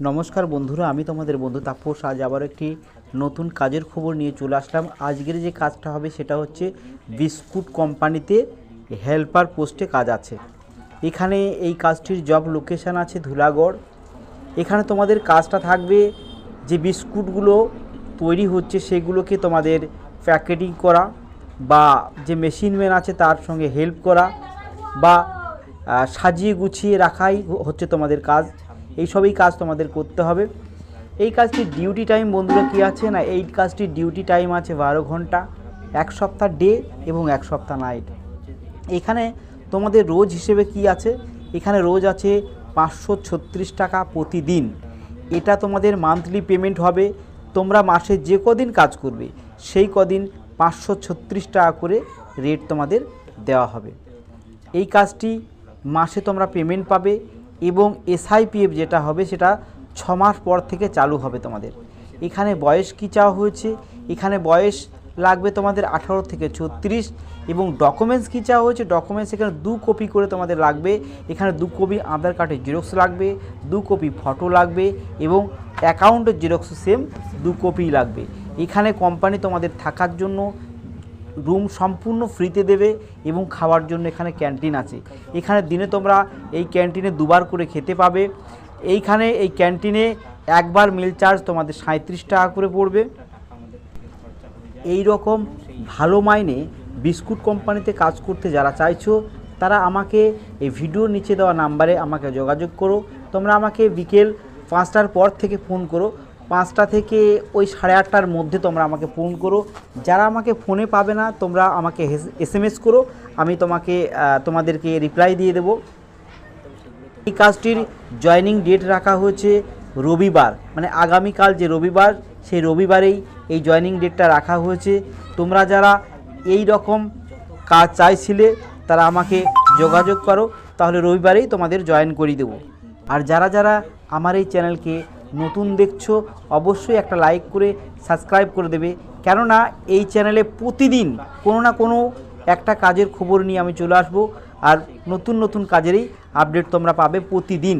নমস্কার বন্ধুরা, আমি তোমাদের বন্ধু তাপস। আজ আবার একটি নতুন কাজের খবর নিয়ে চলে আসলাম। আজকের যে কাজটা হবে সেটা হচ্ছে বিস্কুট কোম্পানিতে হেল্পার পোস্টে কাজ আছে। এখানে এই কাজটির জব লোকেশান আছে ধুলাগড়। এখানে তোমাদের কাজটা থাকবে যে বিস্কুটগুলো তৈরি হচ্ছে সেগুলোকে তোমাদের প্যাকেটিং করা, বা যে মেশিনম্যান আছে তার সঙ্গে হেল্প করা, বা সাজিয়ে গুছিয়ে রাখাই হচ্ছে তোমাদের কাজ। এই সবই কাজ তোমাদের করতে হবে। এই কাজটির ডিউটি টাইম বন্ধুরা কী আছে না, এই কাজটির ডিউটি টাইম আছে 12 ঘন্টা, এক সপ্তাহ ডে এবং এক সপ্তাহ নাইট। এখানে তোমাদের রোজ হিসেবে কি আছে, এখানে রোজ আছে 536 টাকা প্রতিদিন। এটা তোমাদের মান্থলি পেমেন্ট হবে। তোমরা মাসে যে কদিন কাজ করবে সেই কদিন 536 টাকা করে রেট তোমাদের দেওয়া হবে। এই কাজটি মাসে তোমরা পেমেন্ট পাবে এবং SIPF যেটা হবে সেটা 6 মাস পর থেকে চালু হবে তোমাদের। এখানে বয়স কী চাওয়া হয়েছে, এখানে বয়স লাগবে তোমাদের 18 থেকে 36, এবং ডকুমেন্টস কী চাওয়া হয়েছে, ডকুমেন্টস এখানে 2 কপি করে তোমাদের লাগবে। এখানে 2 কপি আধার কার্ডের জেরক্স লাগবে, 2 কপি ফটো লাগবে, এবং অ্যাকাউন্টের জেরক্স সেম 2 কপি লাগবে। এখানে কোম্পানি তোমাদের থাকার জন্য রুম সম্পূর্ণ ফ্রিতে দেবে এবং খাওয়ার জন্য এখানে ক্যান্টিন আছে। এখানে দিনে তোমরা এই ক্যান্টিনে 2 বার করে খেতে পাবে। এইখানে এই ক্যান্টিনে একবার মিল চার্জ তোমাদের 37 টাকা করে পড়বে। এই রকম ভালো মাইনে বিস্কুট কোম্পানিতে কাজ করতে যারা চাইছো তারা আমাকে এই ভিডিওর নিচে দেওয়া নাম্বারে আমাকে যোগাযোগ করো। তোমরা আমাকে বিকেল 5টার পর থেকে ফোন করো, 5টা থেকে ওই 8:30টার মধ্যে তোমরা আমাকে ফোন করো। যারা আমাকে ফোনে পাবে না তোমরা আমাকে SMS করো, আমি তোমাদেরকে রিপ্লাই দিয়ে দেবো। এই কাজটির জয়েনিং ডেট রাখা হয়েছে রবিবার, মানে আগামীকাল যে রবিবার সেই রবিবারেই এই জয়েনিং ডেটটা রাখা হয়েছে। তোমরা যারা এই রকম কাজ চাইছিলে তারা আমাকে যোগাযোগ করো, তাহলে রবিবারেই তোমাদের জয়েন করিয়ে দেবো। আর যারা যারা আমার এই চ্যানেলকে নতুন দেখছো অবশ্যই একটা লাইক করে সাবস্ক্রাইব করে দেবে, কেননা এই চ্যানেলে প্রতিদিন কোনো না কোনো একটা কাজের খবর নিয়ে আমি চলে আসবো, আর নতুন নতুন কাজেরই আপডেট তোমরা পাবে প্রতিদিন।